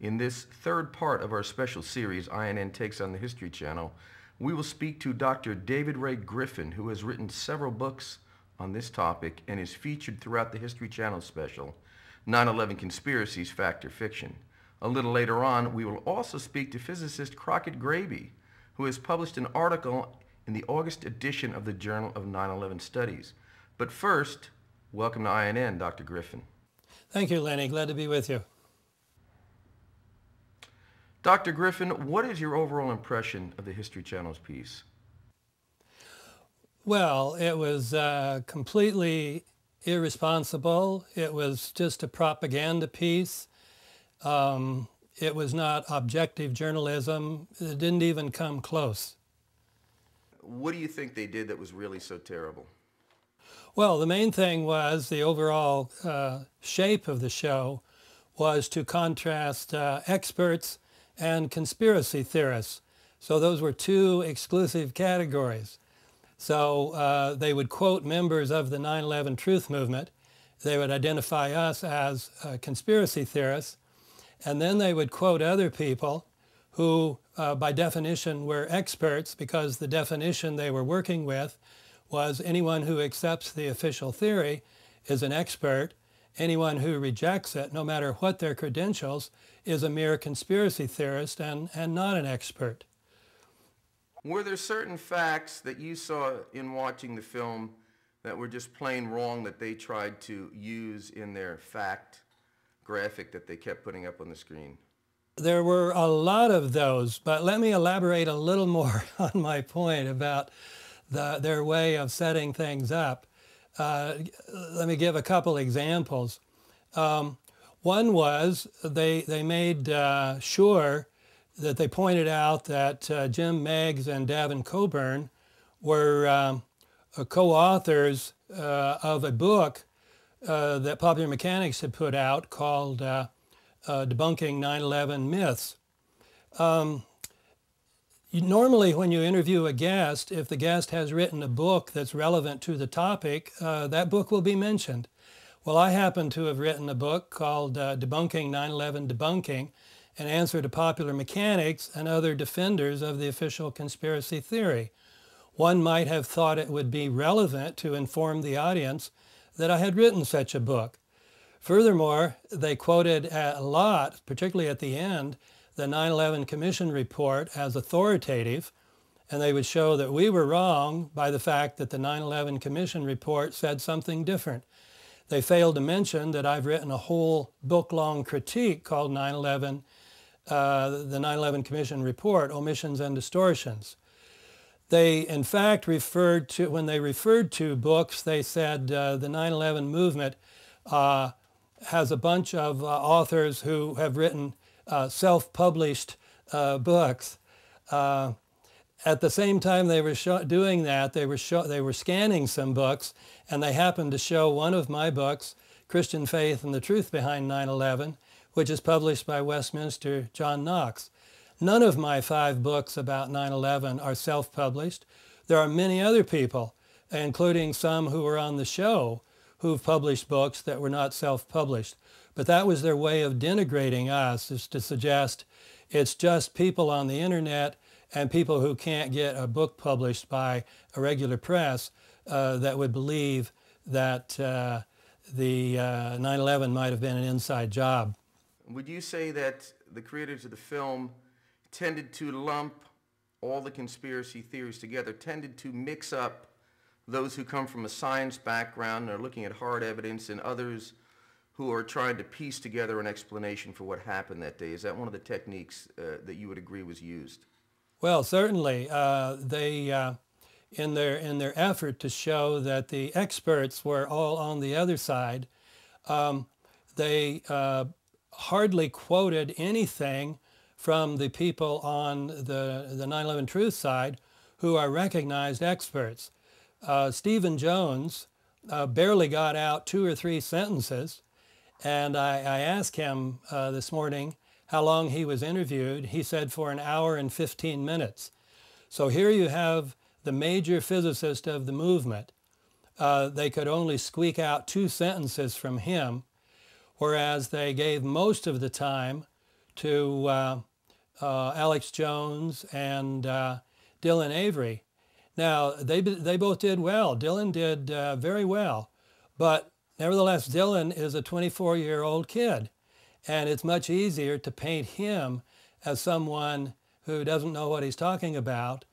In this third part of our special series, INN Takes on the History Channel, we will speak to Dr. David Ray Griffin, who has written several books on this topic and is featured throughout the History Channel special, 9/11 Conspiracies, Fact or Fiction. A little later on, we will also speak to physicist Crockett Graby, who has published an article in the August edition of the Journal of 9/11 Studies. But first, welcome to INN, Dr. Griffin. Thank you, Lenny. Glad to be with you. Dr. Griffin, what is your overall impression of the History Channel's piece? Well, it was completely irresponsible. It was just a propaganda piece. It was not objective journalism. It didn't even come close. What do you think they did that was really so terrible? Well, the main thing was the overall shape of the show was to contrast experts and conspiracy theorists. So those were two exclusive categories. So they would quote members of the 9/11 Truth Movement. They would identify us as conspiracy theorists. And then they would quote other people who, by definition, were experts, because the definition they were working with was anyone who accepts the official theory is an expert. Anyone who rejects it, no matter what their credentials, is a mere conspiracy theorist and not an expert. Were there certain facts that you saw in watching the film that were just plain wrong that they tried to use in their fact graphic that they kept putting up on the screen? There were a lot of those, but let me elaborate a little more on my point about their way of setting things up. Let me give a couple examples. One was they made sure that they pointed out that Jim Meigs and Davin Coburn were co-authors of a book that Popular Mechanics had put out called Debunking 9/11 Myths. Normally, when you interview a guest, if the guest has written a book that's relevant to the topic, that book will be mentioned. Well, I happen to have written a book called Debunking 9/11 Debunking, an answer to Popular Mechanics and other defenders of the official conspiracy theory. One might have thought it would be relevant to inform the audience that I had written such a book. Furthermore, they quoted a lot, particularly at the end, the 9/11 Commission report as authoritative, and they would show that we were wrong by the fact that the 9/11 Commission report said something different. They failed to mention that I've written a whole book-long critique called 9/11, the 9/11 Commission report, Omissions and Distortions. They, in fact, referred to, when they referred to books, they said the 9/11 movement has a bunch of authors who have written self-published books. At the same time they were doing that, they were scanning some books, and they happened to show one of my books, Christian Faith and the Truth Behind 9/11, which is published by Westminster John Knox. None of my 5 books about 9/11 are self-published. There are many other people, including some who were on the show, who've published books that were not self-published. But that was their way of denigrating us, is to suggest it's just people on the internet and people who can't get a book published by a regular press that would believe that the 9/11 might have been an inside job. Would you say that the creators of the film tended to lump all the conspiracy theories together, tended to mix up those who come from a science background and are looking at hard evidence and others who are trying to piece together an explanation for what happened that day? Is that one of the techniques that you would agree was used? Well, certainly. They, in their effort to show that the experts were all on the other side, they hardly quoted anything from the people on the 9/11 Truth side who are recognized experts. Stephen Jones barely got out 2 or 3 sentences, and I asked him this morning how long he was interviewed. He said for 1 hour and 15 minutes. So here you have the major physicist of the movement. They could only squeak out 2 sentences from him, whereas they gave most of the time to Alex Jones and Dylan Avery. Now, they both did well. Dylan did very well, but nevertheless, Dylan is a 24-year-old kid, and it's much easier to paint him as someone who doesn't know what he's talking about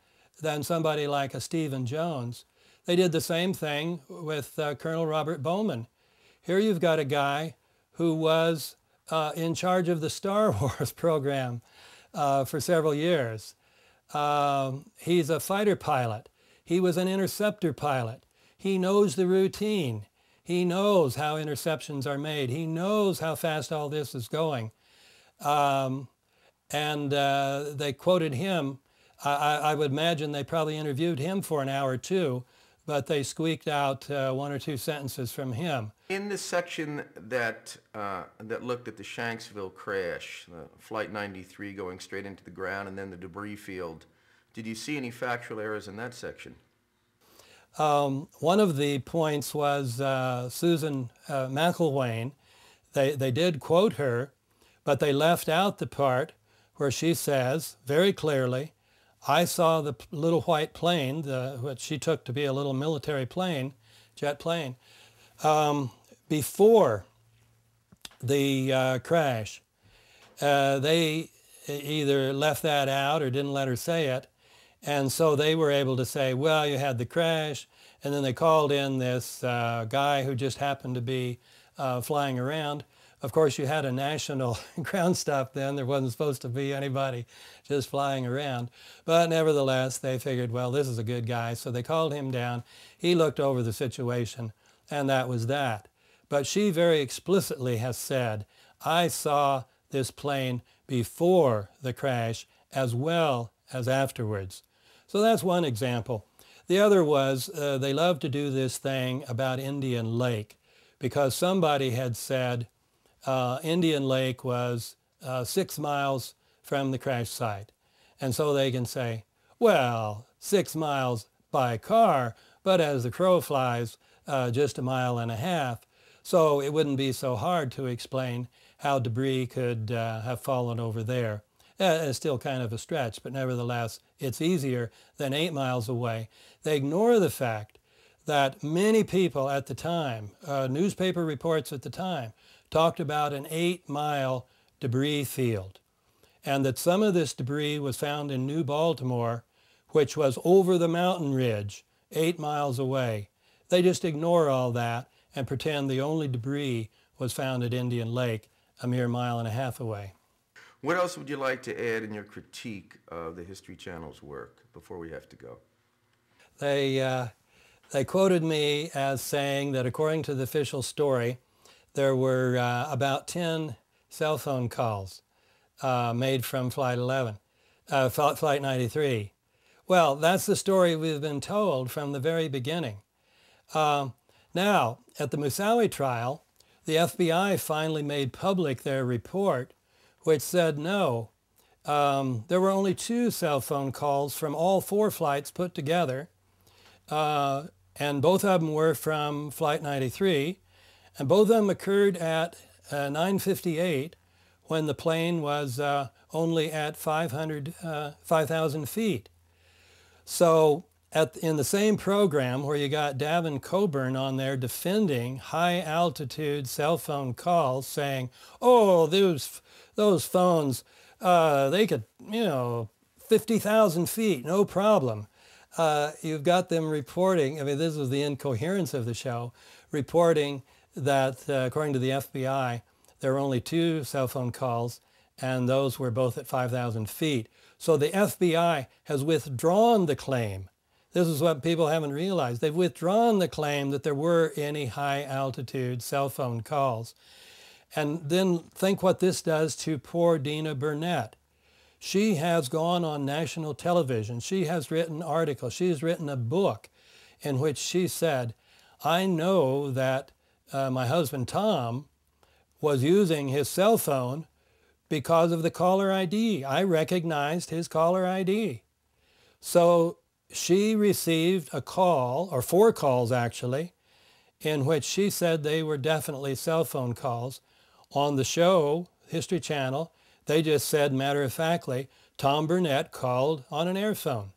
than somebody like a Stephen Jones. They did the same thing with Colonel Robert Bowman. Here you've got a guy who was in charge of the Star Wars program for several years. He's a fighter pilot. He was an interceptor pilot. He knows the routine. He knows how interceptions are made. He knows how fast all this is going. And they quoted him. I would imagine they probably interviewed him for an hour or two, but they squeaked out one or two sentences from him. In the section that looked at the Shanksville crash, Flight 93 going straight into the ground and then the debris field, did you see any factual errors in that section? One of the points was Susan McElwain. They did quote her, but they left out the part where she says very clearly, I saw the little white plane, what she took to be a little military plane, jet plane, before the crash. They either left that out or didn't let her say it. And so they were able to say, well, you had the crash, and then they called in this guy who just happened to be flying around. Of course, you had a national ground stop then. There wasn't supposed to be anybody just flying around. But nevertheless, they figured, well, this is a good guy. So they called him down. He looked over the situation, and that was that. But she very explicitly has said, I saw this plane before the crash as well as afterwards. So that's one example. The other was they love to do this thing about Indian Lake because somebody had said Indian Lake was 6 miles from the crash site. And so they can say, well, 6 miles by car, but as the crow flies, just 1.5 miles. So it wouldn't be so hard to explain how debris could have fallen over there. It's still kind of a stretch, but nevertheless, it's easier than 8 miles away. They ignore the fact that many people at the time, newspaper reports at the time, talked about an 8-mile debris field, and that some of this debris was found in New Baltimore, which was over the mountain ridge, 8 miles away. They just ignore all that and pretend the only debris was found at Indian Lake, a mere 1.5 miles away. What else would you like to add in your critique of the History Channel's work before we have to go? They quoted me as saying that according to the official story, there were about 10 cell phone calls made from Flight 93. Well, that's the story we've been told from the very beginning. Now, at the Moussaoui trial, the FBI finally made public their report, which said no. There were only 2 cell phone calls from all 4 flights put together, and both of them were from Flight 93, and both of them occurred at 9:58 when the plane was only at 5,000 feet. So in the same program where you got Davin Coburn on there defending high altitude cell phone calls saying, oh, those phones, they could, 50,000 feet, no problem. You've got them reporting, I mean, this was the incoherence of the show, reporting that according to the FBI, there were only 2 cell phone calls, and those were both at 5,000 feet. So the FBI has withdrawn the claim. This is what people haven't realized. They've withdrawn the claim that there were any high altitude cell phone calls. And then think what this does to poor Dina Burnett. She has gone on national television. She has written articles. She has written a book in which she said, I know that my husband Tom was using his cell phone because of the caller ID. I recognized his caller ID. So she received a call, or 4 calls actually, in which she said they were definitely cell phone calls. On the show, History Channel, They just said matter-of-factly, Tom Burnett called on an airphone.